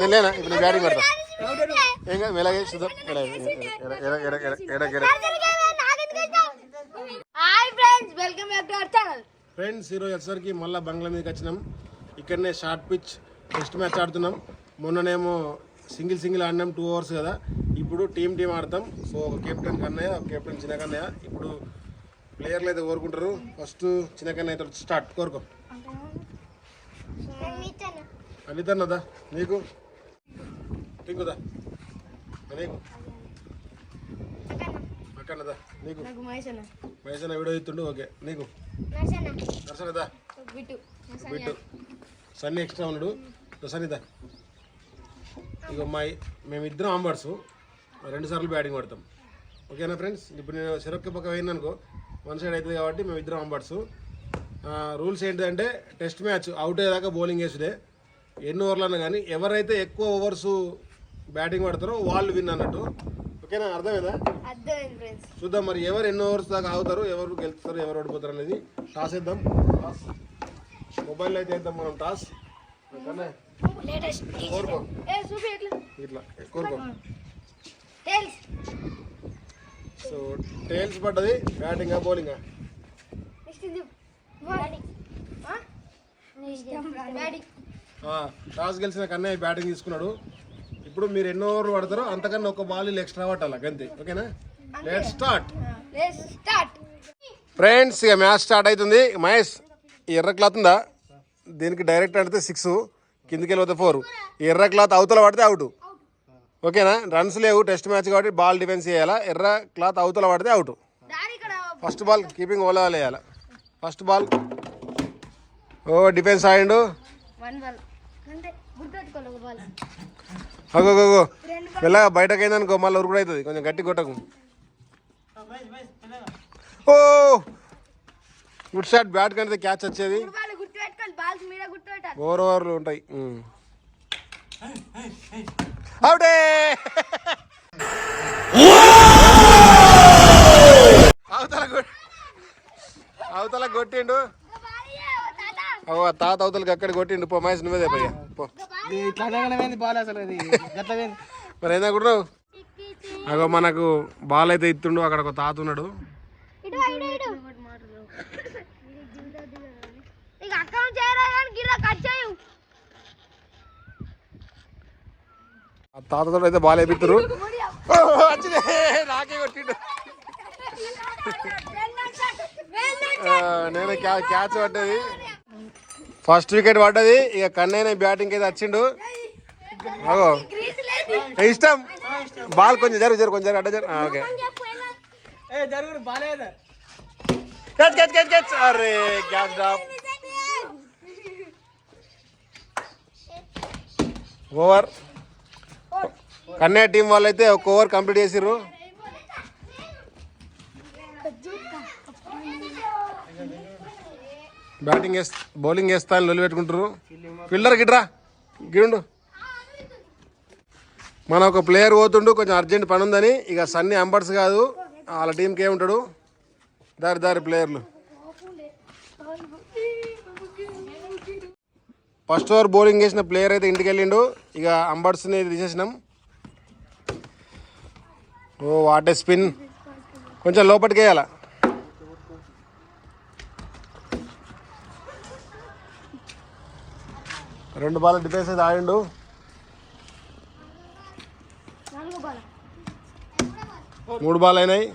నేనేనా ఇప్పుడు బ్యాటింగ్ కొడతా ఏం మెల్లగా చూద్దాం. ఫ్రెండ్స్ ఈరోజు వచ్చేసరికి మళ్ళీ బంగ్లా మీదకి వచ్చినాం. ఇక్కడనే షార్ట్ పిచ్ టెస్ట్ మ్యాచ్ ఆడుతున్నాం. మొన్ననేమో సింగిల్ ఆడినాం 2 overs కదా. ఇప్పుడు టీం ఆడతాం. సో ఒక కెప్టెన్ కన్నయ్య, ఒక కెప్టెన్ చిన్న కన్నయ్య. ఇప్పుడు ప్లేయర్లు అయితే కోరుకుంటారు. ఫస్ట్ చిన్న కన్నయ్య అయితే స్టార్ట్ కోరుకో. అనితన్నదా నీకు, టింకుదా నీకు, అక్కన్నదా నీకు, మహేష్ వీడియో ఇస్తుండు. ఓకే నీకు నర్సనదా, బిట్టు, సన్నీ ఎక్స్ట్రా ఉన్నాడు. సన్నీదా ఇక మేమిద్దరం ఆంబర్స్ 2 సార్లు బ్యాటింగ్ పడతాం. ఓకేనా ఫ్రెండ్స్? ఇప్పుడు నేను చెరొక్క పక్క వేయిందనుకో 1 side అవుతుంది కాబట్టి మేమిద్దరం ఆంబర్స్. రూల్స్ ఏంటంటే టెస్ట్ మ్యాచ్ అవుట్ అయ్యేదాకా బౌలింగ్ వేసుడే. ఎన్ని ఓవర్లు అన్నా కానీ ఎవరైతే ఎక్కువ ఓవర్స్ బ్యాటింగ్ పడతారో వాళ్ళు విన్ అన్నట్టు. ఓకేనా? అర్థమైందా? చూద్దాం మరి ఎవరు ఎన్ని ఓవర్స్ దాకా ఆగుతారు, ఎవరు గెలుస్తారు, ఎవరు ఓడిపోతారు అనేది. టాస్ వేద్దాం. టాస్ మొబైల్లో అయితే వేద్దాం మనం. టాస్ కోరుకో, ఇట్లా కోరుకో. సో టేల్స్ పడ్డది. బ్యాటింగా బౌలింగా? టాస్ గెలిచిన కన్నయ్య బ్యాటింగ్ తీసుకున్నాడు. ఇప్పుడు మీరు ఎన్నో ఓవర్లు పడతారో అంతకన్నా ఒక బాల్ ఎక్స్ట్రా పట్టాలి అంతే. ఓకేనా? Let's start. ఫ్రెండ్స్ ఇక మ్యాచ్ స్టార్ట్ అవుతుంది. మహేష్ ఈ ఎర్ర క్లాత్ ఉందా, దీనికి డైరెక్ట్ ఆడితే 6, కిందికి వెళ్ళిపోతే 4. ఎర్ర క్లాత్ అవతల పడితే అవుట్. ఓకేనా? రన్స్ లేవు టెస్ట్ మ్యాచ్ కాబట్టి బాల్ డిఫెన్స్ చేయాలా. ఎర్ర క్లాత్ అవతల పడితే అవుట్. ఫస్ట్ బాల్ కీపింగ్ ఓలాలు వేయాలి. ఫస్ట్ బాల్ ఓ డిఫెన్స్ ఆడిండు. అగో మెల్లగా బయటకు అయిందనుకో మళ్ళీ ఉరుకుడు అవుతుంది. కొంచెం గట్టి కొట్టకు. ఓ గుడ్ షాట్. బ్యాట్ కంటే క్యాచ్ వచ్చేది. ఓవర్లు ఉంటాయి. అవుటే. అవతల కొట్టిండు. తాత అవతలకి అక్కడ కొట్టిండు. పో మహేష్ నువ్వేదే పోయా పో. మరి ఏదా కూడా అగో మనకు బాల్ అయితే ఇస్తుండు. అక్కడ ఒక తాత ఉన్నాడు. ఆ తాతతో అయితే బాల్ వేపిస్తారు. నాకే కొట్టిండు. నేను క్యాచ్ పడ్డది. ఫస్ట్ వికెట్ పడ్డది. ఇక కన్నయ్య బ్యాటింగ్ అయితే వచ్చిండు. అగో ఇష్టం బాల్ కొంచెం జరుగు కొంచెం అడ్డ జరు. ఓకే అరే catch drop. Over. Kannayya team వాళ్ళు అయితే ఒక ఓవర్ కంప్లీట్ చేసిర్రు. బ్యాటింగ్ బౌలింగ్ వేస్తా అని లొల్లి పెట్టుకుంటారు. ఫీల్డర్ గిట్రా గిడుండు. మన ఒక ప్లేయర్ పోతుండు, కొంచెం అర్జెంట్ పని ఉందని. ఇక సన్నీ అంబర్స్ కాదు, వాళ్ళ టీంకి ఏముంటాడు దారి ప్లేయర్లు. ఫస్ట్ ఓవర్ బౌలింగ్ వేసిన ప్లేయర్ అయితే ఇంటికి వెళ్ళిండు. ఇక అంబర్స్ని తీసేసినాం. ఓ వాటే స్పిన్. కొంచెం లోపలికి వేయాల. రెండు బాల్ డిఫెన్స్ అయితే ఆడిండు. మూడు బాల్ అయినాయి.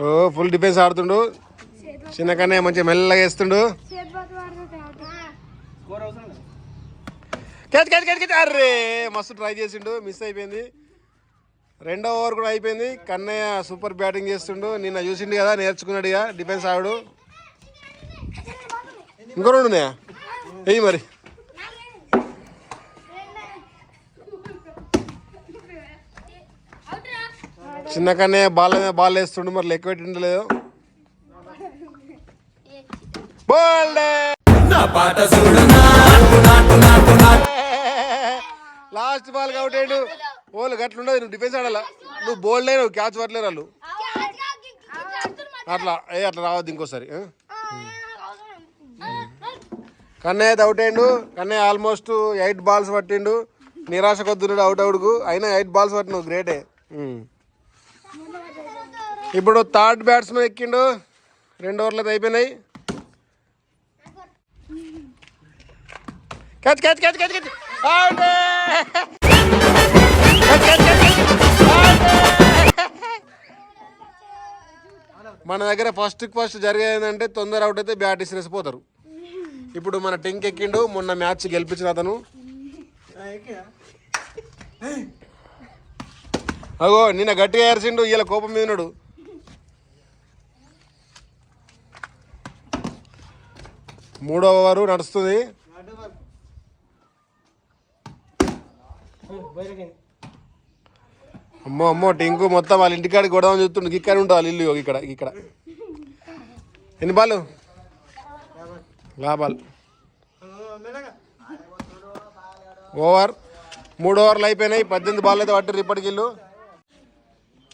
ఓ ఫుల్ డిఫెన్స్ ఆడుతుండు. చిన్న కన్నయ్య మంచిగా మెల్లగా వేస్తుండు. అర్రే మస్తు ట్రై చేసిండు, మిస్ అయిపోయింది. రెండో ఓవర్ కూడా అయిపోయింది. కన్నయ్య సూపర్ బ్యాటింగ్ చేస్తుండు. నిన్న చూసిండు కదా, నేర్చుకున్నాడు. ఇక డిఫెన్స్ ఆడు. ఇంకో 2 ఉన్నాయా? వెయ్యి మరి. చిన్న కన్నయ్య బాల్ వేస్తుండు. మరి లెక్క పెట్టిండలేదు. లాస్ట్ బాల్ అవుట్ అయ్యాడు. వాళ్ళు గట్లుండదు, నువ్వు డిఫెన్స్ ఆడాలా, నువ్వు బోల్డ్ అయినావు, క్యాచ్ పట్టలేరు వాళ్ళు అట్లా. అట్లా రావద్దు ఇంకోసారి. కన్నయ్య అయితే అవుట్ అయ్యిండు. Kannayya almost 8 balls పట్టిండు. నిరాశ కొద్దున్నాడు అవుట్కు, అయినా 8 balls పట్టినావు, గ్రేటే. ఇప్పుడు థర్డ్ బ్యాట్స్మెన్ ఎక్కిండు. 2 overs అయితే అయిపోయినాయి. Catch catch catch catch catch out. మన దగ్గర ఫస్ట్ జరిగేదంటే తొందర అవుట్ అయితే బ్యాట్ ఇసిరేసి పోతారు. ఇప్పుడు మన టింక్ ఎక్కిండు, మొన్న మ్యాచ్ గెలిపించిన అతను. అగో నిన్న గట్టిగా ఏర్చిండు, ఇలా కోపం మీద ఉన్నాడు. మూడో ఓవర్ నడుస్తుంది. అమ్మో అమ్మో టింకు మొత్తం వాళ్ళ ఇంటికాడికి కొడదామని చెప్తుండు. ఇక్కడ ఉంటా వాళ్ళ ఇల్లు, ఇక్కడ. ఎన్ని బాల్? Ball over. 3 overs అయిపోయినాయి. 18 balls అయితే పట్టారు ఇప్పటికి ఇల్లు.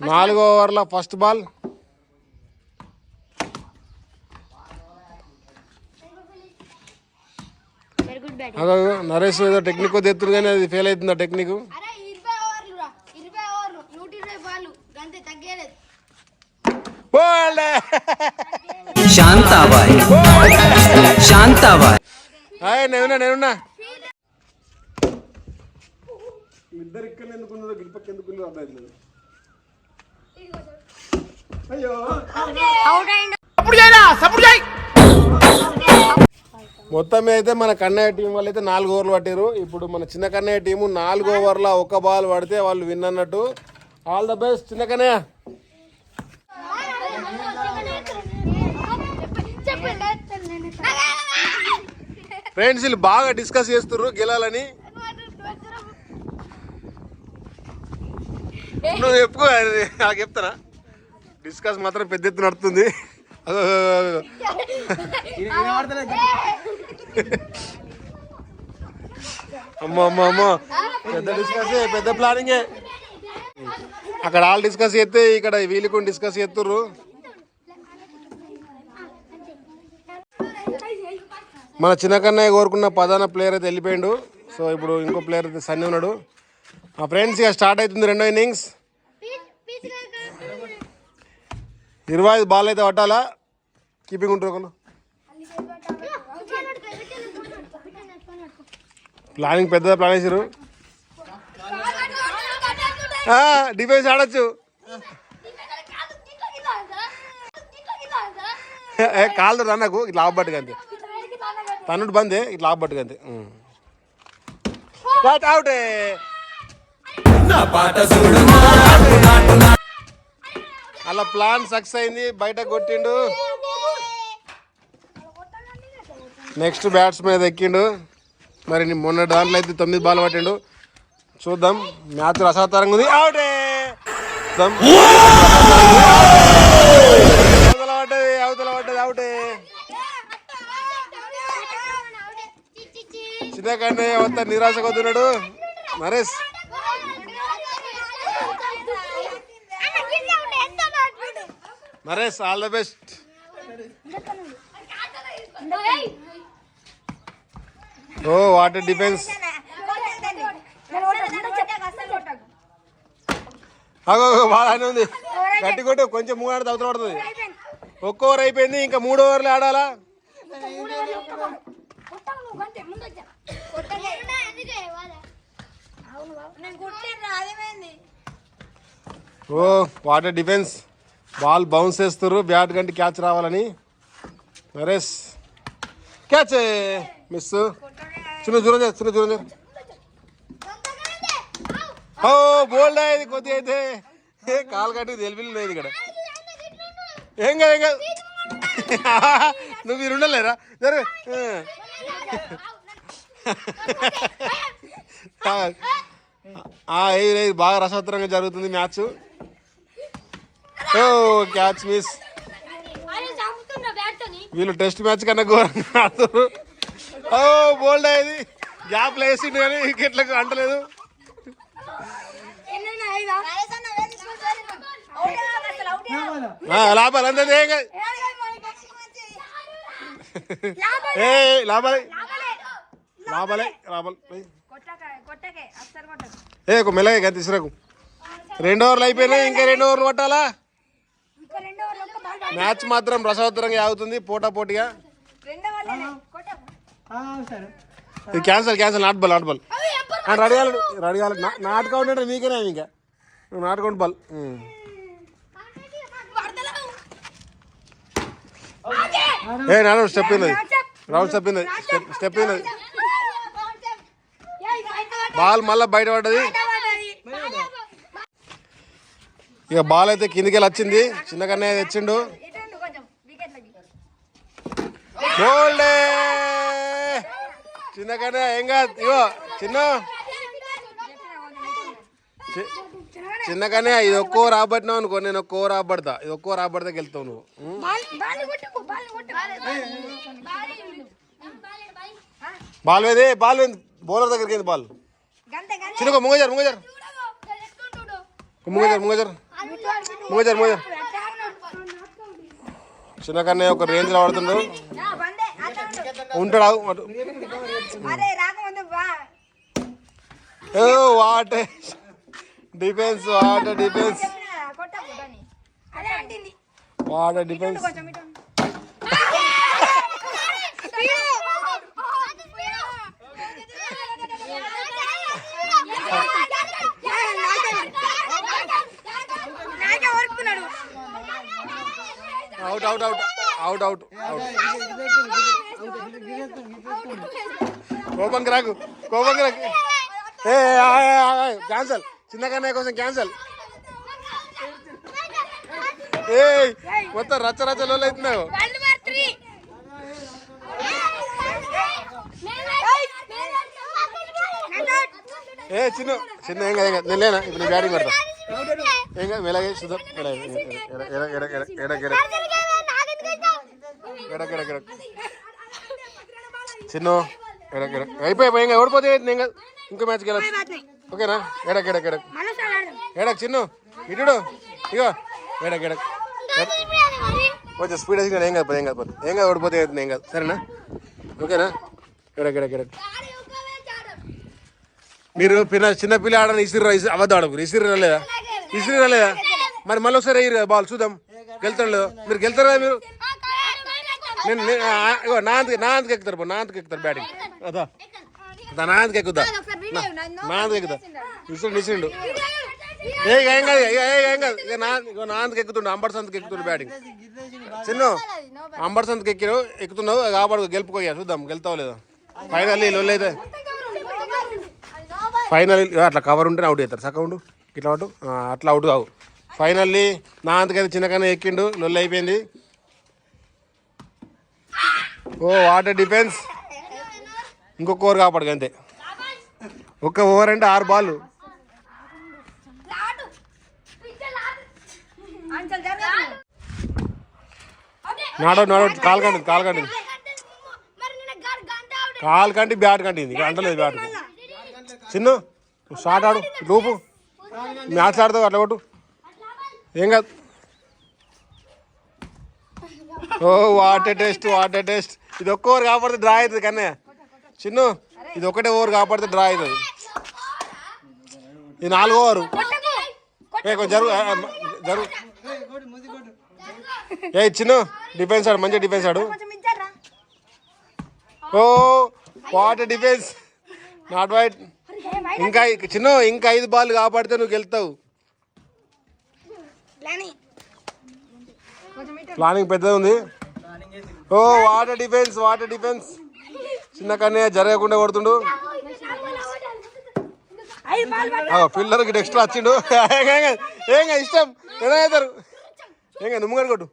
4వ ఓవర్లో ఫస్ట్ బాల్. నరేష్ ఏదో టెక్నిక్ తెత్తురు కానీ అది ఫెయిల్ అవుతుంది ఆ టెక్నిక్. నేనున్నా ఇద్దరు ఇక్కడ ఎందుకున్నారు, గిడిపక్క ఎందుకు అర్థం. మొత్తం అయితే మన కన్నయ్య టీం వాళ్ళు అయితే 4 overs పట్టారు. ఇప్పుడు మన చిన్న కన్నయ్య టీము 4 overs 1 ball పడితే వాళ్ళు విన్ అన్నట్టు. ఆల్ ద బెస్ట్ చిన్న కన్నయ్య. ఫ్రెండ్స్ వీళ్ళు బాగా డిస్కస్ చేస్తుర్రు గెలాలని. నువ్వు చెప్పుకో, నాకు చెప్తానా? డిస్కస్ మాత్రం పెద్ద ఎత్తున నడుతుంది. అమ్మో అమ్మో అమ్మో పెద్ద డిస్కస్, పెద్ద ప్లానింగే. అక్కడ వాళ్ళు డిస్కస్ చేస్తే ఇక్కడ వీళ్ళకు డిస్కస్ చేస్తుర్రు. మన చిన్న కన్నయ్య కోరుకున్న ప్రధాన ప్లేయర్ అయితే వెళ్ళిపోయిండు. సో ఇప్పుడు ఇంకో ప్లేయర్ అయితే సన్నీ ఉన్నాడు. మా ఫ్రెండ్స్ ఇక స్టార్ట్ అవుతుంది 2వ innings. 25 balls అయితే పట్టాలా. కీపింగ్ ఉంటారు ఒకళ్ళు. ప్లానింగ్ పెద్ద ప్లాన్ వేసారు. డిఫెన్స్ ఆడచ్చు. కాళ్ళు రా నాకు ఇట్లా ఆపబట్టుగా అంతే, తన్నుడు బందే ఇట్లా ఆపబట్టుగా అంతే. అవుట్. అలా ప్లాన్ సక్సెస్ అయింది, బయట కొట్టిండు. నెక్స్ట్ బ్యాట్స్ మీద ఎక్కిండు. మరి మొన్న దాంట్లో అయితే 9 balls పట్టిండు. చూద్దాం, మ్యాచ్ రసాతరంగా ఉంది. అవుటే అవతల పడ్డది అవుటే. చిన్న కన్నయ్య అంతా నిరాశ కొద్దున్నాడు. Naresh Naresh all the best. Oh what defence. అగో బాగానే ఉంది, గట్టి కొట్టు, కొంచెం 3 ఆడితే అవతల పడుతుంది. 1 over అయిపోయింది, ఇంకా 3 overs ఆడాలా. Oh what defence. Ball bounce చేస్తారు, బ్యాట్ కంటే క్యాచ్ రావాలని. Naresh catch miss. చిన్న దూరం. ఓ బోల్డ్ అయ్యేది కొద్దిగా అయితే. కాలు కట్టి తెలియలేదు ఇక్కడ. ఏం కాదు నువ్వు మీరు ఉండలేరా జరు. బాగా రసవత్తరంగా జరుగుతుంది మ్యాచ్. ఓ క్యాచ్ మిస్. వీళ్ళు టెస్ట్ మ్యాచ్ కన్నా ఘోరంగా ఆడుతున్నారు. ఓ బోల్డ్ అయ్యేది, గ్యాప్లో వేసిండు కానీ వికెట్లకు అంటలేదు. లాభాలు అంతే ఏం కాదు ఏ లాభాలే లాభాలే లాభాలు ఏ మెల్లగా కదా తీసుకురాకు 2 ఓవర్లు అయిపోయినాయి ఇంకా 2 ఓవర్లు పట్టాలా మ్యాచ్ మాత్రం రసవత్తరంగా ఆగుతుంది పోటాపోటీగా cancel cancel not ball ready కావాలి నాట్ కౌంట్ అంటే మీకేనా ఇంకా నాట్ కౌంట్ బాల్ ఏ నాడు స్టెప్ అయినది రౌండ్ స్టెప్ అయినది బాల్ మళ్ళీ బయట పడ్డది ఇక బాల్ అయితే కిందికి వచ్చింది చిన్నకన్నా తెచ్చిండు గోల్డే చిన్నకన్నా ఏం కాదు ఇగో చిన్నకన్నా ఇది ఒక్కో రాబట్టినావు అనుకో నేను ఒక్కో రాబడతా ఇది ఒక్కో రాబడితే గెలుతావు నువ్వు బాల్ వేది బౌలర్ దగ్గరికి బాల్ చిన్నకో ముంగజర్ చిన్నకన్నా ఒక రేంజ్ లో ఆడుతుండ్రు ఉంటాడు వాట్ డిఫెన్స్ అవుట్ కోపంకి రాకు క్యాన్సల్ చిన్నకన్నా కోసం క్యాన్సల్ ఏ మొత్తం రచ్చలో అవుతున్నావు ఏ చిన్న ఏం కదా నేను లేనా ఇప్పుడు నేను బ్యాటింగ్ పడతా ఏం కాదు మెలాగే చూద్దాం చిన్న అయిపోయి ఇంకా ఓడిపోతే ఇంకో మ్యాచ్కి వెళ్ళచ్చు ఓకేనా ఎడక్ చిన్న ఇటుడు ఇగో ఎడక్ కొంచెం స్పీడ్ వేసి ఏం కాదు ఓడిపోతే ఏం కాదు సరేనా ఓకేనా ఎడక్ మీరు చిన్నపిల్ల ఆడని అబద్ధం ఆడకు ఇసిరి రాలేదా మరి మళ్ళీ ఒకసారి వేయరు బాల్ చూద్దాం గెలుతాడు మీరు గెలుతారు కదా మీరు నేను నా అంతకు ఎక్కుతారు బ్యాటింగ్ అదా నా అంతకు ఎక్కుద్దా నిసిండు ఏం కాదు ఇక నా అంతకు ఎక్కుతుండు అంబర్స్ అంతకు ఎక్కుతుండు బ్యాటింగ్ చిన్న అంబర్స్ అంతకు ఎక్కుతున్నావు కాబట్టి గెలుపుకోయా చూద్దాం గెలుతావు లేదా ఫైనల్ లొల్లైతే ఫైనల్ అట్లా కవర్ ఉంటేనే అవుట్ అవుతారు సకౌండ్ ఇట్లా అవుట్ అట్లా అవుట్ కావు ఫైనల్లీ నా అంతకైతే చిన్నకన్నా ఎక్కిండు లొల్లి అయిపోయింది ఓ వాటర్ డిఫెన్స్ ఇంకొక ఓవర్ కాపాడు అంతే ఒక్క ఓవర్ అంటే 6 బాల్ నాడౌట్ కాల్ కంటి బ్యాట్ కంటింది అంటలేదు బ్యాట్ చిన్న షార్ట్ ఆడు లూపు మ్యాచ్ ఆడతావు అట్లా కొట్టు ఏం కాదు ఓ వాట్ ఏ టెస్ట్ ఇది ఒక్క ఓవర్ కాపాడితే డ్రా అవుతుంది కన్నయ్య చిన్న ఇది ఒకటే ఓవర్ కాపాడితే డ్రా అవుతుంది ఇది 4వ ఓవరు కొంచెం జరుగు ఏ చిన్న డిఫెన్స్ ఆడు మంచిగా డిఫెన్స్ ఆడు oh what a defence not wide ఇంకా 5 బాల్ కాపాడితే నువ్వు గెలుతావు ప్లానింగ్ పెద్దది ఉంది ఓ వాటర్ డిఫెన్స్ చిన్న కన్నయ్య జరగకుండా కొడుతుండు ఫీల్డర్కి ఎక్స్ట్రా వచ్చిండు ఏం ఇష్టం ఎలా అవుతారు ఏం కాదు ముంగడు కొట్టు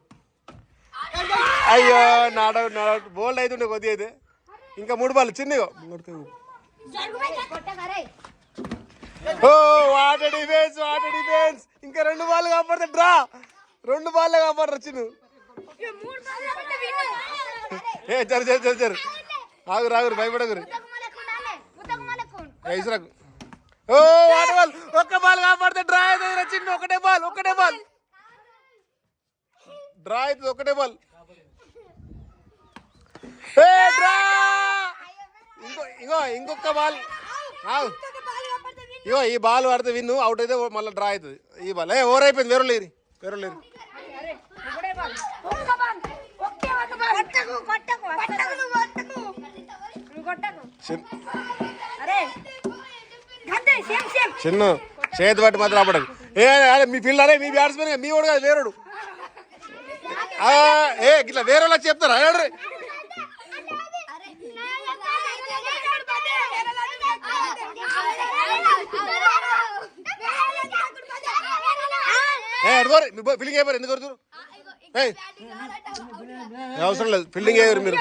అయ్యో నాడౌట్ బోల్డ్ అవుతుండే కొద్దిగా అయితే ఇంకా 3 బాల్ చిన్నగా ఓ వాటర్ డిఫెన్స్ ఇంకా 2 బాల్ కాపాడితే డ్రా 2 బాల్ కాపాడరు చిన్ను ఏ జరు ఆగురు భయపడగురు ఇసురాకు ఓ వాటర్ బాల్ ఒక్క బాల్ కాపాడితే డ్రా అవుతుంది చిన్న ఒకటే బాల్ డ్రా అవుతుంది ఒకటే బాల్ డ్రా ఇంకొక బాల్ ఇగో ఈ బాల్ పడితే విన్ను అవుట్ అయితే మళ్ళీ డ్రా అవుతుంది ఈ బాల్ ఓవర్ అయిపోయింది వేరే లేరు చిన్న చేతి పట్టి మాత్రం అప్పటికి అరే మీ ఫీల్డరే మీ బ్యాట్స్మెన్ మీ వాడు కాదు వేరుడు ఇట్లా వేరే వాళ్ళకి చెప్తారా ఫీల్డింగ్ అయిపోయారు ఎందుకు కొడుతురు అవసరం లేదు ఫీల్డింగ్ అయ్యారు మీరు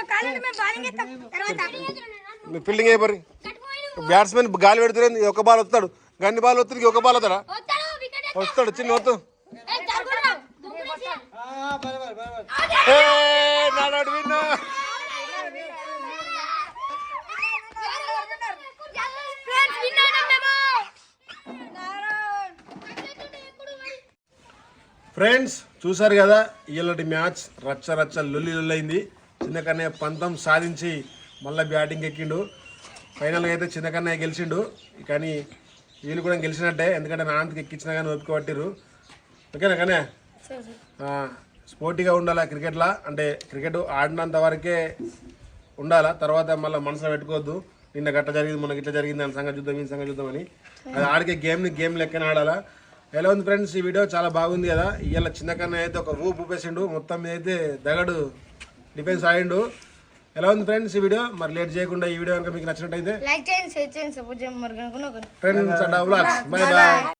ఫీల్డింగ్ అయిపోరు బ్యాట్స్మెన్ గాలి పెడుతుంది ఒక బాల్ వస్తాడు గన్ని బాల్ వస్తుంది ఒక బాల్ వస్తాడా వస్తాడు చిన్న వస్తు విన్ ఫ్రెండ్స్ చూసారు కదా ఇలాంటి మ్యాచ్ రచ్చ లొల్లి చిన్న కన్నయ్య పంతం సాధించి మళ్ళీ బ్యాటింగ్ ఎక్కిండు ఫైనల్గా అయితే చిన్న కన్నయ్య గెలిచిండు కానీ వీళ్ళు కూడా గెలిచినట్టే ఎందుకంటే నా అంతకు ఎక్కించినా కానీ ఒప్పుకోబట్టిరు ఓకేనా కన్నయ్య స్పోర్టీగా ఉండాలా క్రికెట్లా అంటే క్రికెట్ ఆడినంత వరకే ఉండాలా తర్వాత మళ్ళీ మనసులో పెట్టుకోవద్దు నిన్న గట్ట జరిగింది మొన్న గిట్ల జరిగింది దాని సంగతి చూద్దాం ఈ సంగతి చూద్దామని అది ఆడికే గేమ్ లెక్కన ఆడాలా ఎలా ఉంది ఫ్రెండ్స్ ఈ వీడియో చాలా బాగుంది కదా ఇవాళ చిన్న కన్నయ్య అయితే ఒక ఊపేసిండు మొత్తం మీద అయితే దగడు డిఫెన్స్ ఆడిండు ఎలా ఉంది ఫ్రెండ్స్ ఈ వీడియో మరి లేట్ చేయకుండా ఈ వీడియో కనుక మీకు నచ్చినట్టయితే లైక్ చేయండి షేర్ చేయండి సపోర్ట్ చేయండి మరి friends and vlogs by by